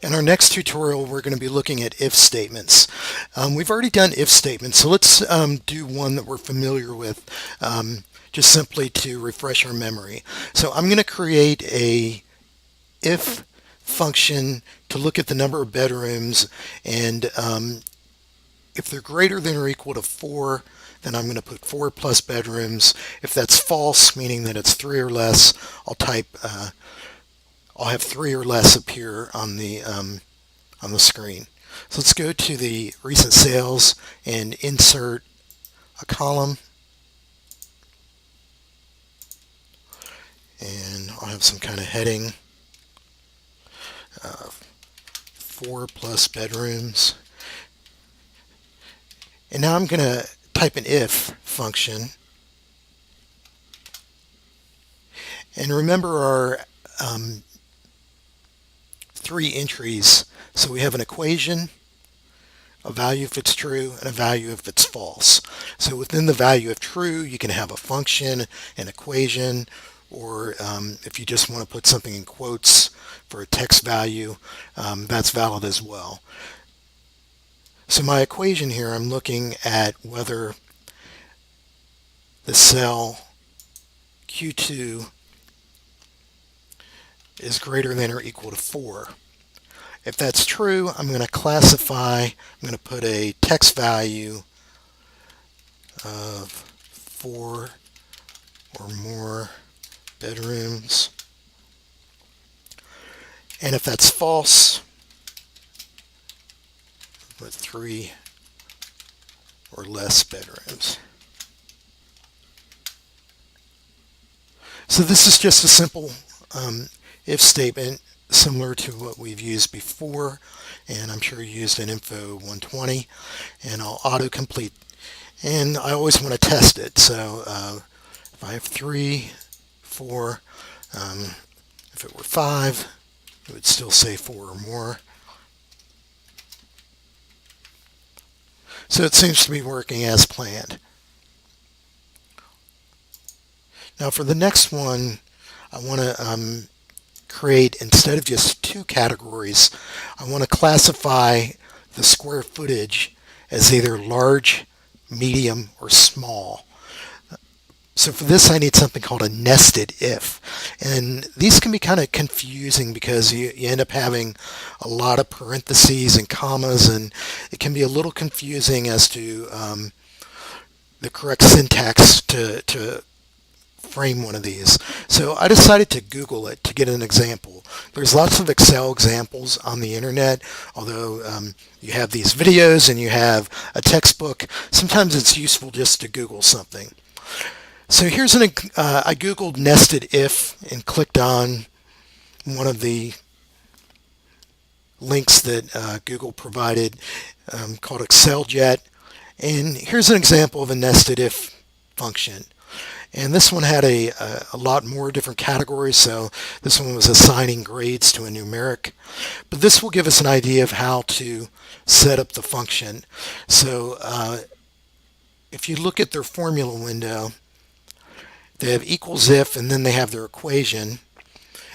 In our next tutorial, we're going to be looking at if statements. We've already done if statements, so let's do one that we're familiar with, just simply to refresh our memory. So I'm going to create a if function to look at the number of bedrooms, and if they're greater than or equal to 4, then I'm going to put 4 plus bedrooms. If that's false, meaning that it's 3 or less, I'll have 3 or less appear on the screen. So let's go to the recent sales and insert a column, and I'll have some kind of heading, 4 plus bedrooms. And now I'm going to type an if function, and remember our 3 entries. So we have an equation, a value if it's true, and a value if it's false. So within the value of true, you can have a function, an equation, or if you just want to put something in quotes for a text value, that's valid as well. So my equation here, I'm looking at whether the cell Q2 is greater than or equal to 4. If that's true, I'm going to classify, I'm going to put a text value of 4 or more bedrooms. And if that's false, put 3 or less bedrooms. So this is just a simple if statement similar to what we've used before, and I'm sure you used an Info 120, and I'll autocomplete. And I always want to test it, so if I have 3, 4, if it were 5, it would still say 4 or more. So it seems to be working as planned. Now for the next one, I want to create, instead of just 2 categories, I want to classify the square footage as either large, medium, or small. So for this, I need something called a nested if. And these can be kind of confusing because you end up having a lot of parentheses and commas, and it can be a little confusing as to the correct syntax to frame one of these. So I decided to Google it to get an example. There's lots of Excel examples on the internet, although you have these videos and you have a textbook. Sometimes it's useful just to Google something. So here's I Googled nested if and clicked on one of the links that Google provided called ExcelJet. And here's an example of a nested if function. And this one had a lot more different categories, so this one was assigning grades to a numeric. But this will give us an idea of how to set up the function. So if you look at their formula window, they have equals if, and then they have their equation.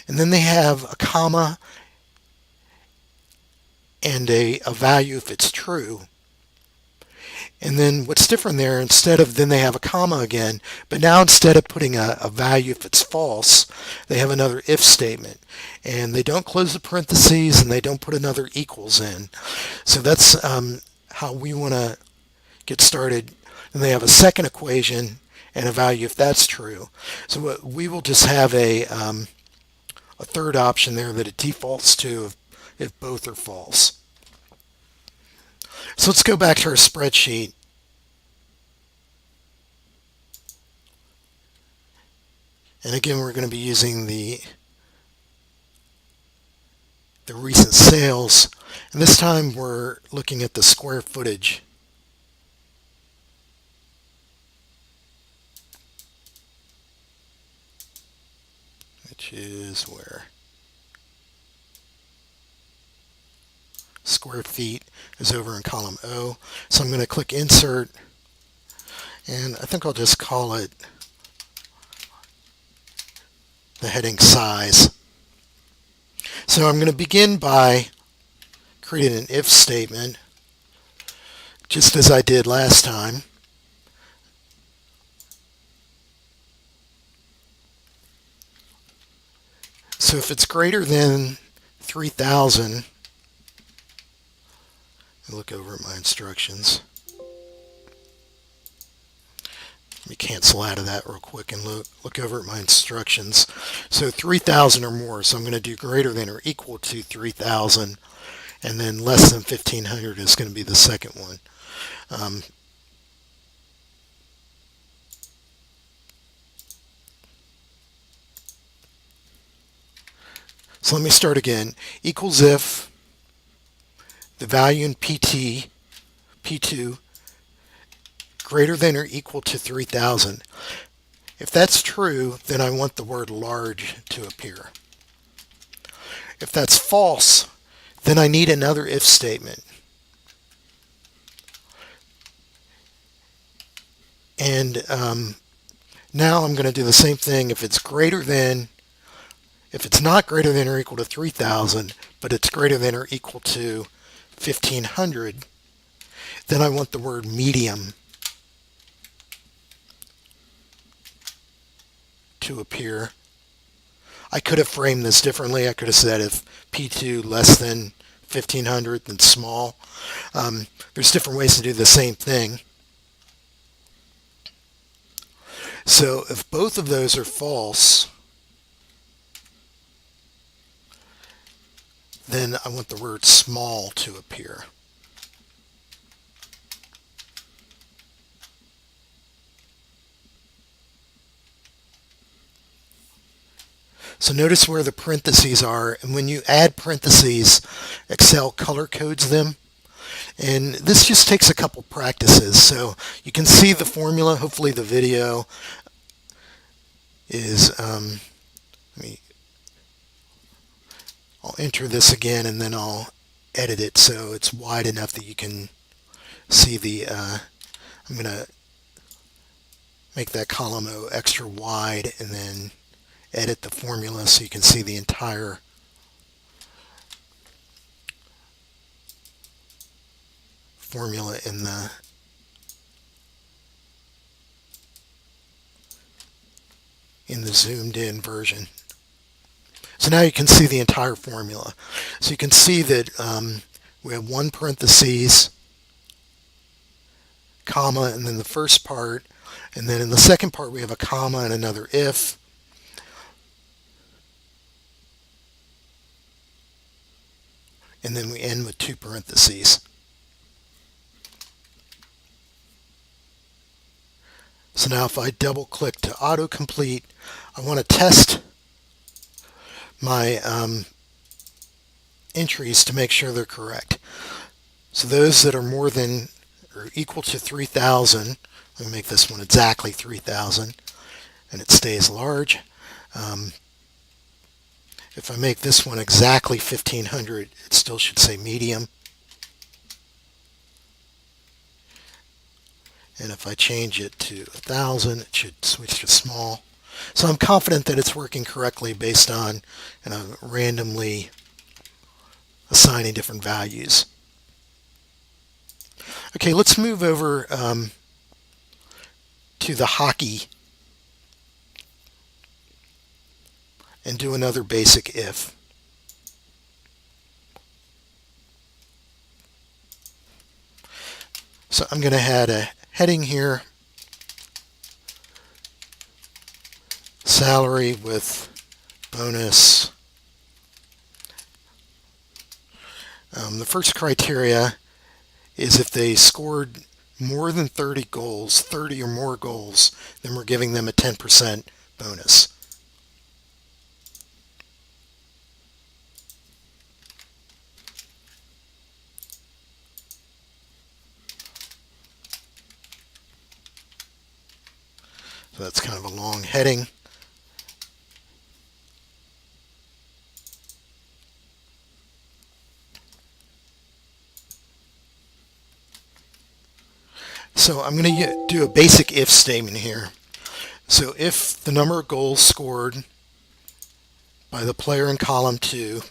And then they have a comma and a value if it's true. And then what's different there, then they have a comma again, but now instead of putting a value if it's false, they have another if statement. And they don't close the parentheses, and they don't put another equals in. So that's how we want to get started. And they have a second equation and a value if that's true. So we will just have a third option there that it defaults to if both are false. So let's go back to our spreadsheet. And again, we're going to be using the recent sales. And this time we're looking at the square footage. Which is where? Square feet is over in column O. So I'm going to click Insert, and I think I'll just call it the heading size. So I'm going to begin by create an if statement, just as I did last time. So if it's greater than 3,000, look over at my instructions. Let me cancel out of that real quick and look over at my instructions. So 3,000 or more. So I'm going to do greater than or equal to 3,000, and then less than 1,500 is going to be the second one. So let me start again. Equals if the value in P2 greater than or equal to 3,000. If that's true, then I want the word large to appear. If that's false, then I need another if statement. And now I'm going to do the same thing. If it's not greater than or equal to 3,000, but it's greater than or equal to 1,500, then I want the word medium to appear. I could have framed this differently. I could have said if P2 less than 1,500, then small. There's different ways to do the same thing. So if both of those are false, then I want the word small to appear. So notice where the parentheses are, and when you add parentheses, Excel color codes them. And this just takes a couple practices. So you can see the formula. Hopefully the video is, I'll enter this again and then I'll edit it so it's wide enough that you can see the, I'm going to make that column O extra wide and then edit the formula so you can see the entire formula in the zoomed in version. So now you can see the entire formula. So you can see that we have one parentheses, comma, and then the first part, and then in the second part we have a comma and another if. And then we end with two parentheses. So now if I double click to autocomplete, I want to test my entries to make sure they're correct. So those that are more than or equal to 3,000, let me make this one exactly 3,000, and it stays large. If I make this one exactly 1,500, it still should say medium. And if I change it to 1,000, it should switch to small. So I'm confident that it's working correctly based on randomly assigning different values. Okay, let's move over to the hockey and do another basic if. So I'm going to add a heading here, salary with bonus. The first criteria is if they scored more than 30 goals, 30 or more goals, then we're giving them a 10% bonus. So that's kind of a long heading. So I'm going to do a basic if statement here. So if the number of goals scored by the player in column 2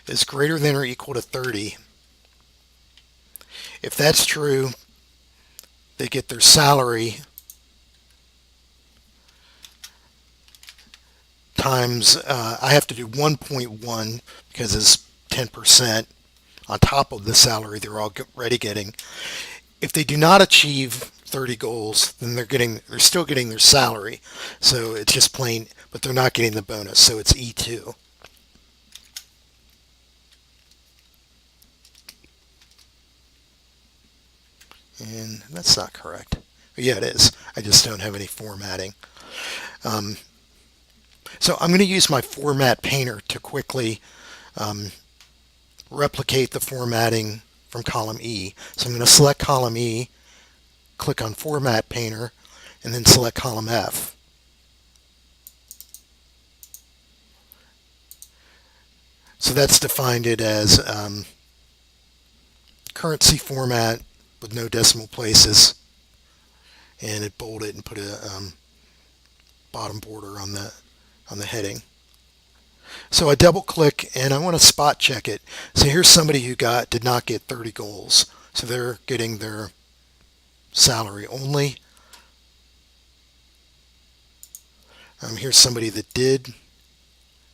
is greater than or equal to 30, If that's true, they get their salary times, I have to do 1.1 because it's 10% on top of the salary they're already getting. If they do not achieve 30 goals, then they're still getting their salary. So it's just plain, but they're not getting the bonus. So it's E2. And that's not correct. Yeah, it is. I just don't have any formatting. Um, so I'm going to use my format painter to quickly um, replicate the formatting from column E. So I'm going to select column E, click on Format Painter, and then select column F. So that's defined it as currency format with no decimal places, and it bolded and put a bottom border on the heading. So I double click and I want to spot check it. So here's somebody who did not get 30 goals. So they're getting their salary only. Here's somebody that did.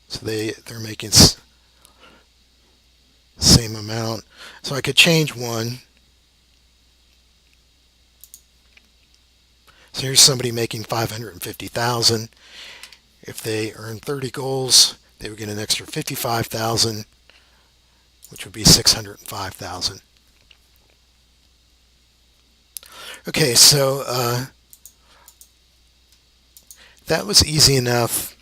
So they're making same amount. So I could change one. So here's somebody making 550,000. If they earn 30 goals, they would get an extra 55,000, which would be 605,000. Okay, so that was easy enough.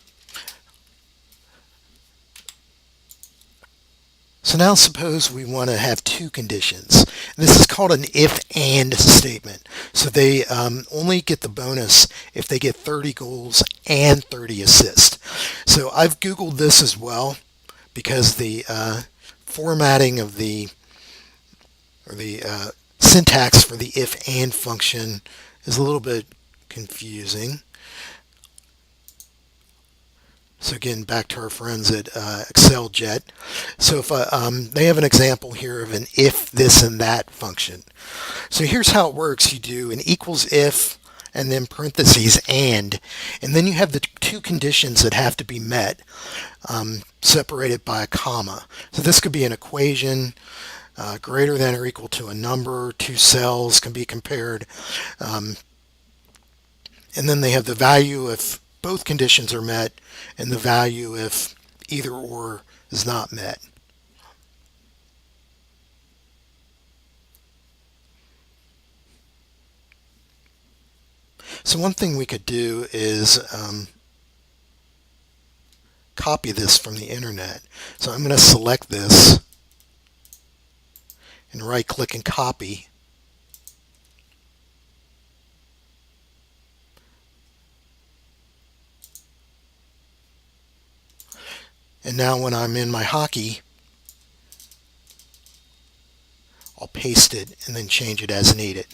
So now suppose we want to have two conditions. This is called an if-and statement. So they only get the bonus if they get 30 goals and 30 assists. So I've Googled this as well because the formatting of the syntax for the if-and function is a little bit confusing. So again, back to our friends at ExcelJet. So if they have an example here of an if this and that function. So here's how it works. You do an equals if and then parentheses and then you have the two conditions that have to be met, separated by a comma. So this could be an equation, greater than or equal to a number. Two cells can be compared. And then they have the value if both conditions are met and the value if either or is not met. So one thing we could do is copy this from the internet. So I'm going to select this and right click and copy. And now when I'm in my hockey, I'll paste it and then change it as needed.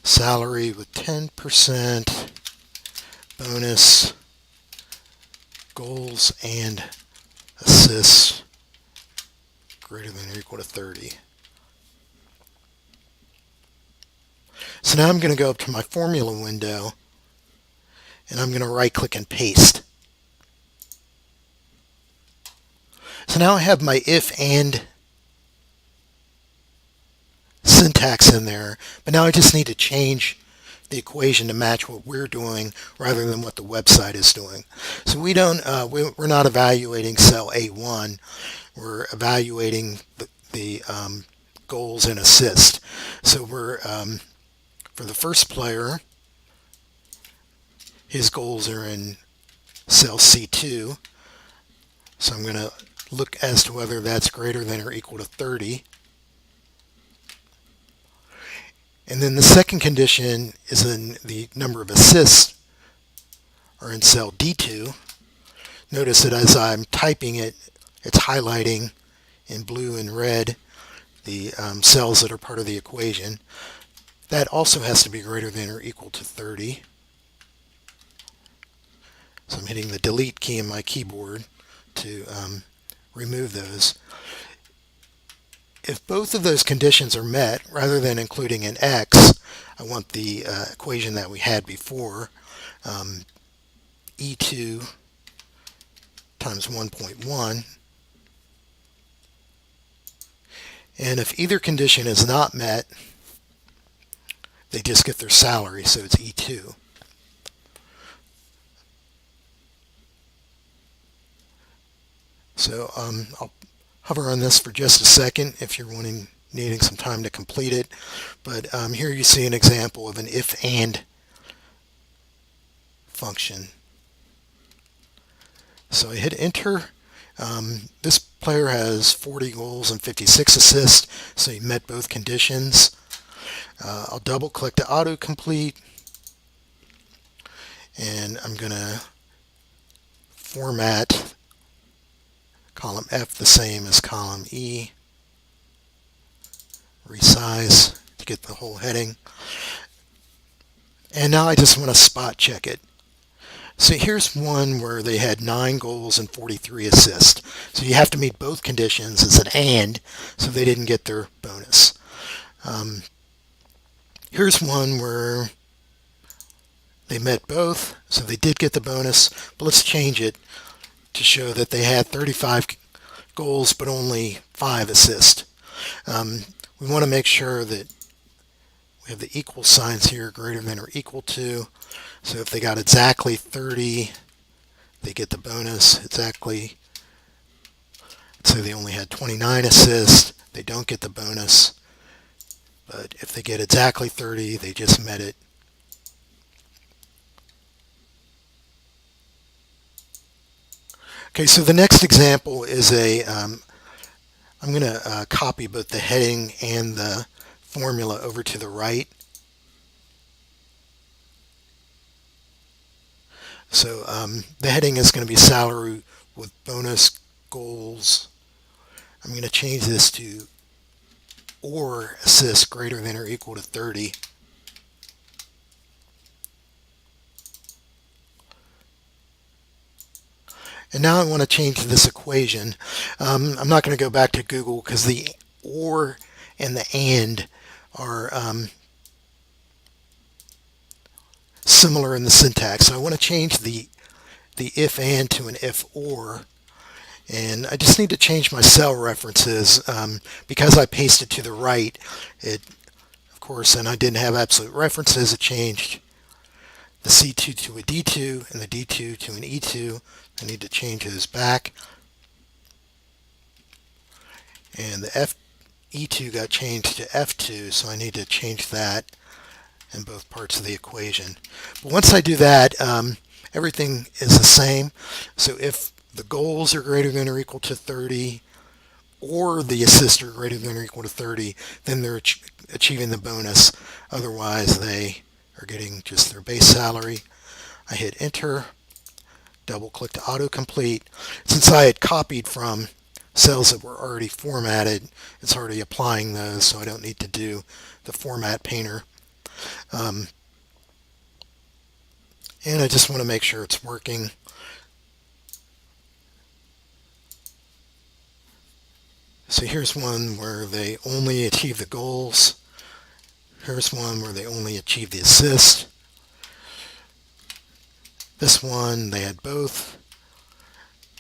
Salary with 10% bonus, goals and assists greater than or equal to 30. So now I'm going to go up to my formula window and I'm going to right click and paste. So now I have my if and syntax in there, but now I just need to change the equation to match what we're doing rather than what the website is doing. So we're not evaluating cell A1, we're evaluating the goals and assists. So we're for the first player, his goals are in cell C2. So I'm going to look as to whether that's greater than or equal to 30. And then the second condition is in the number of assists are in cell D2. Notice that as I'm typing it, it's highlighting in blue and red the cells that are part of the equation. That also has to be greater than or equal to 30. So I'm hitting the delete key in my keyboard to remove those. if both of those conditions are met, rather than including an x, I want the equation that we had before, E2 times 1.1. And if either condition is not met, they just get their salary, so it's E2. So I'll hover on this for just a second if you're needing some time to complete it. But here you see an example of an if-and function. So I hit enter. This player has 40 goals and 56 assists, so he met both conditions. I'll double click to autocomplete, and I'm going to format column F the same as column E, resize to get the whole heading. And now I just want to spot check it. So here's one where they had 9 goals and 43 assists. So you have to meet both conditions as an and, so they didn't get their bonus. Here's one where they met both, so they did get the bonus, but let's change it to show that they had 35 goals but only 5 assists. We want to make sure that we have the equal signs here, greater than or equal to. So if they got exactly 30, they get the bonus. Exactly. So they only had 29 assists, they don't get the bonus. But if they get exactly 30, they just met it. Okay, so the next example is I'm going to copy both the heading and the formula over to the right. So the heading is going to be salary with bonus goals. I'm going to change this to or assists greater than or equal to 30. And now I want to change this equation. I'm not going to go back to Google because the or and the and are similar in the syntax. So I want to change the if and to an if or. And I just need to change my cell references because I pasted to the right. It, of course, and I didn't have absolute references. It changed the C2 to a D2 and the D2 to an E2. I need to change those back. And the E2 got changed to F2, so I need to change that in both parts of the equation. But once I do that, everything is the same. So if the goals are greater than or equal to 30, or the assists are greater than or equal to 30, then they're achieving the bonus. Otherwise, they are getting just their base salary. I hit enter, double click to autocomplete. Since I had copied from cells that were already formatted, it's already applying those, so I don't need to do the format painter. And I just want to make sure it's working. So here's one where they only achieve the goals. Here's one where they only achieve the assist. This one they had both.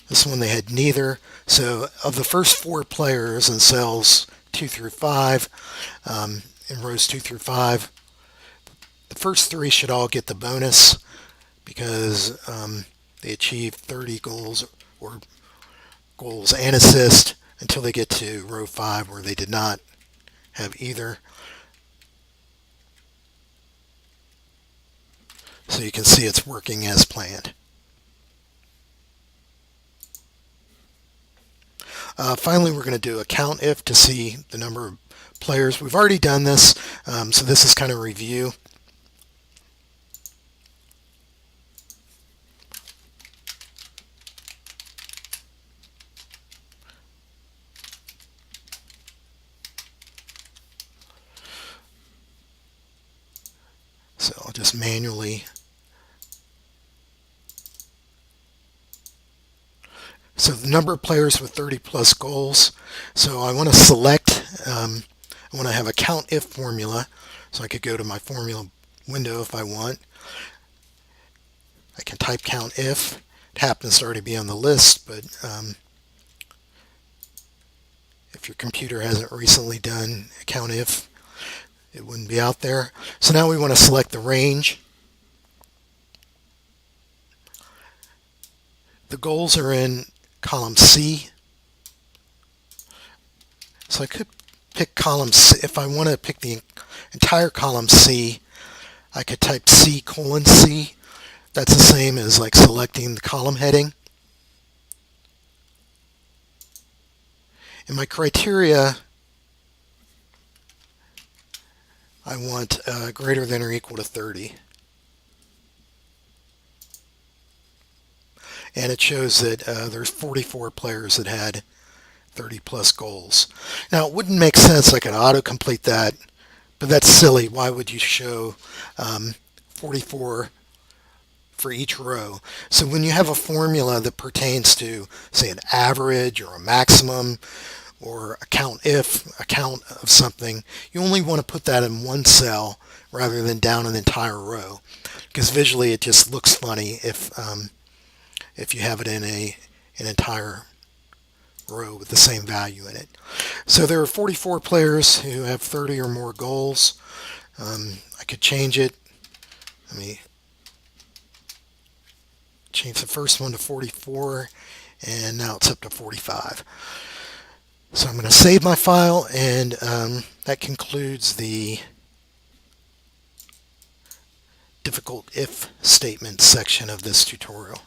This one they had neither. So of the first 4 players in cells 2 through 5, in rows 2 through 5, the first 3 should all get the bonus because they achieved 30 goals or goals and assist until they get to row 5 where they did not have either. So you can see it's working as planned. Finally, we're going to do a count if to see the number of players. We've already done this, so this is kind of review. So I'll just manually. So the number of players with 30 plus goals. So I want to select I want to have a count if formula, so I could go to my formula window if I want. I can type count if. It happens to already be on the list, but if your computer hasn't recently done a count if, it wouldn't be out there. So now we want to select the range. The goals are in column C. So I could pick column C. If I want to pick the entire column C, I could type C:C. That's the same as like selecting the column heading. In my criteria, I want greater than or equal to 30. And it shows that there's 44 players that had 30 plus goals. Now, it wouldn't make sense I could autocomplete that, but that's silly. Why would you show 44 for each row? So when you have a formula that pertains to, say, an average or a maximum or a count of something, you only want to put that in one cell rather than down an entire row, because visually it just looks funny if you have it in an entire row with the same value in it. So there are 44 players who have 30 or more goals. I could change it. Let me change the first one to 44, and now it's up to 45. So I'm going to save my file, and that concludes the difficult if statement section of this tutorial.